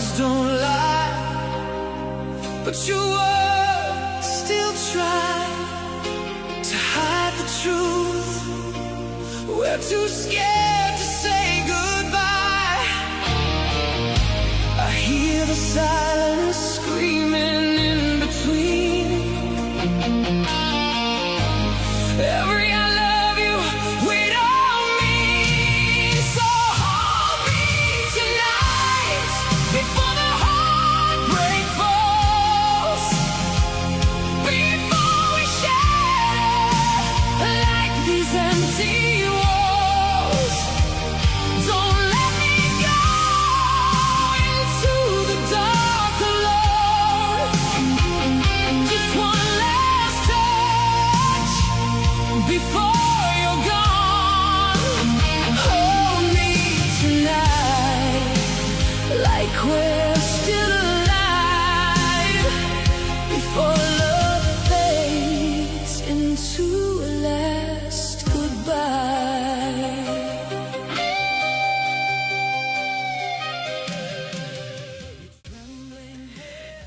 eyes don't lie, but your words still try to hide the truth. We're too scared to say goodbye. I hear the silence screaming in between. Every I love you, we don't mean. So hold me tonight before the heartbreak falls, before we shatter like these empty walls. Don't let me go into the dark alone. Just one last touch before you're gone. Hold me tonight like we're still alive, before love fades into a last goodbye.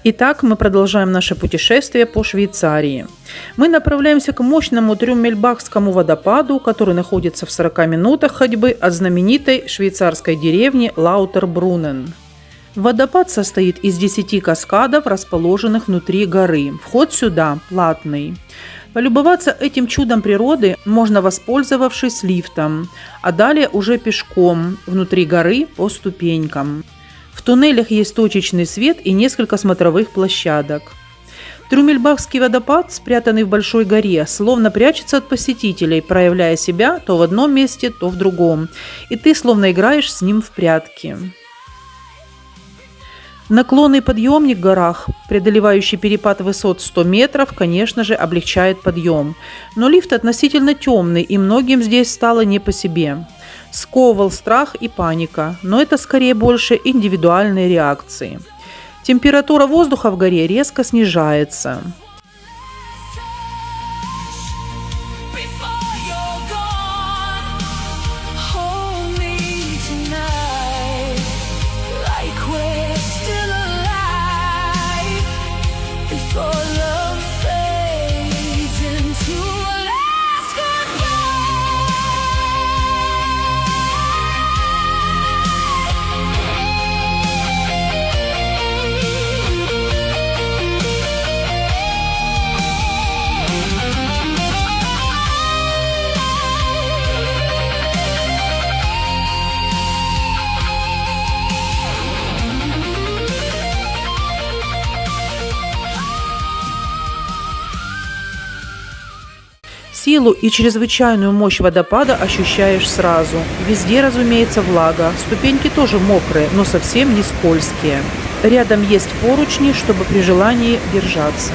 Итак, мы продолжаем наше путешествие по Швейцарии. Мы направляемся к мощному трюммельбахскому водопаду, который находится в 40 минутах ходьбы от знаменитой швейцарской деревни ЛАУТЕРБРУННЕН. Водопад состоит из 10 каскадов, расположенных внутри горы. Вход сюда платный. Полюбоваться этим чудом природы можно, воспользовавшись лифтом, а далее уже пешком внутри горы по ступенькам. В туннелях есть точечный свет и несколько смотровых площадок. Трюммельбахский водопад, спрятанный в большой горе, словно прячется от посетителей, проявляя себя то в одном месте, то в другом. И ты словно играешь с ним в прятки. Наклонный подъемник в горах, преодолевающий перепад высот 100 метров, конечно же, облегчает подъем. Но лифт относительно темный, и многим здесь стало не по себе. Сковывал страх и паника, но это скорее больше индивидуальные реакции. Температура воздуха в горе резко снижается. Before you're gone, hold me tonight like we're still alive, before love fades into a last goodbye. Силу и чрезвычайную мощь водопада ощущаешь сразу. Везде, разумеется, влага. Ступеньки тоже мокрые, но совсем не скользкие. Рядом есть поручни, чтобы при желании держаться.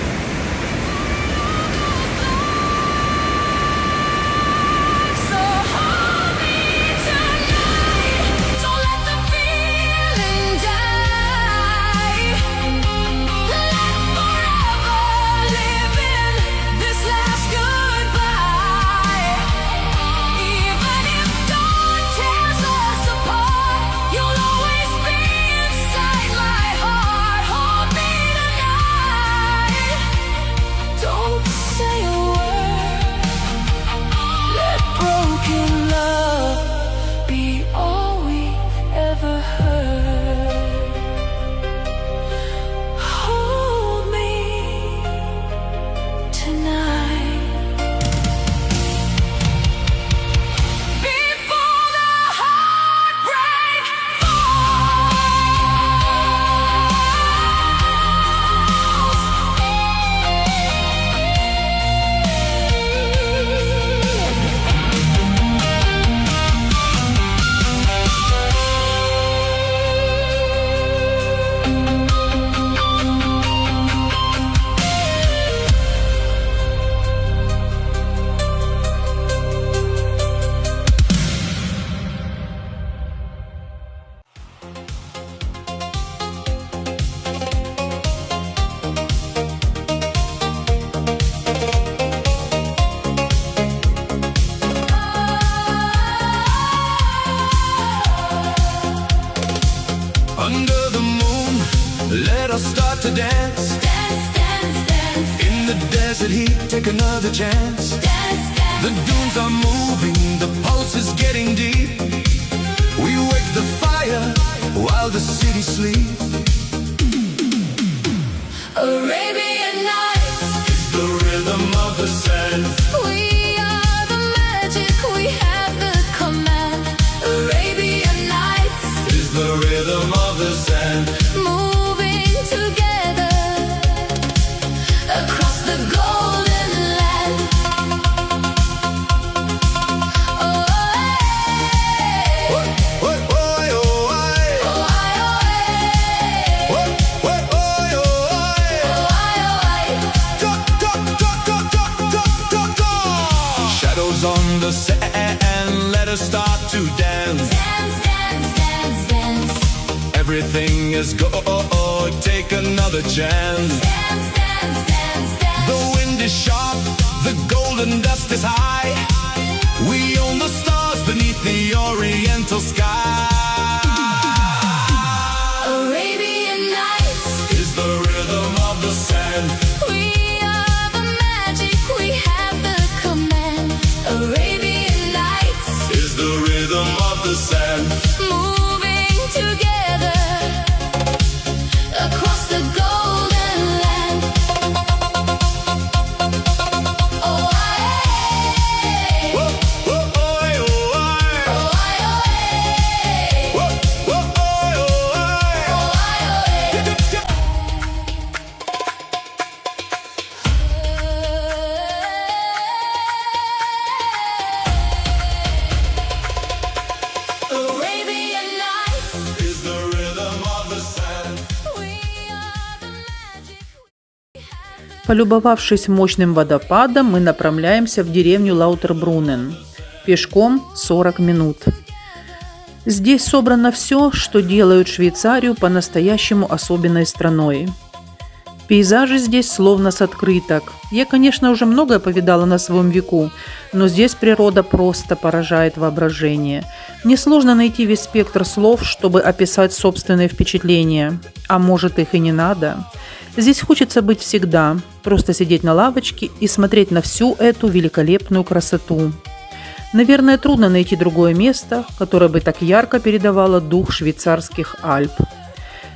So hold me tonight, don't let the feeling die. Let forever live in this last goodbye. Even if dawn tears us apart, you'll always be inside my heart. Hold me tonight. start to dance. Dance, dance, dance. In the desert heat, take another chance. Dance, dance. The dunes are moving, the pulse is getting deep. We wake the fire while the city sleeps. Arabian Nights is the rhythm of the sand. We are the magic, we have the command. Arabian Nights is the rhythm of the sand. Moving together across the golden land. Oh, hey. Oh, oh, oh, oh, on the sand, let us start to dance. Dance, dance, dance, dance. Everything is good, take another chance. Dance, dance, dance, dance. The wind is sharp, the golden dust is high. We own the stars beneath the oriental sky. Arabian Nights is the rhythm of the sand. We are the magic, we have the command. Arabian Nights is the rhythm of the sand. Moving together across the golden land. Oh, hey. Whoa, whoa, oh, oh, oh, hey. Whoa, whoa, oh, oh, Arabian Nights is the rhythm of the sand. We are the magic. Полюбовавшись мощным водопадом, мы направляемся в деревню ЛАУТЕРБРУННЕН. Пешком 40 минут. Здесь собрано все, что делают Швейцарию по-настоящему особенной страной. Пейзажи здесь словно с открыток. Я, конечно, уже многое повидала на своем веку, но здесь природа просто поражает воображение. Несложно найти весь спектр слов, чтобы описать собственные впечатления. А может, их и не надо. Здесь хочется быть всегда, просто сидеть на лавочке и смотреть на всю эту великолепную красоту. Наверное, трудно найти другое место, которое бы так ярко передавало дух швейцарских Альп.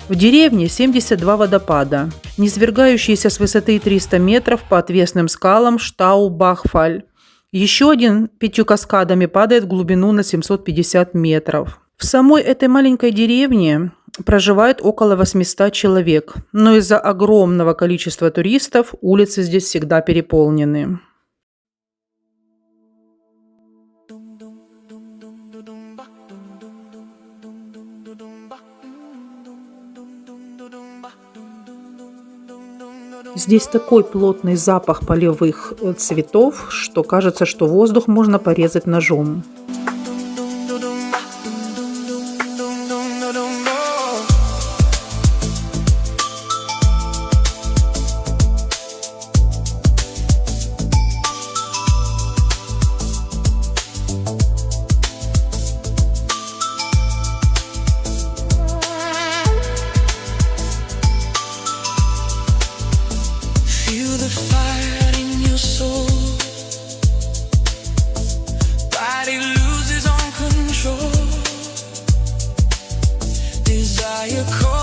В деревне 72 водопада, низвергающиеся с высоты 300 метров по отвесным скалам Штау-Бахфаль. Еще один 5 каскадами падает в глубину на 750 метров. В самой этой маленькой деревне проживает около 800 человек, но из-за огромного количества туристов улицы здесь всегда переполнены. Здесь такой плотный запах полевых цветов, что кажется, что воздух можно порезать ножом. The fire in your soul, body loses on control, desire calls.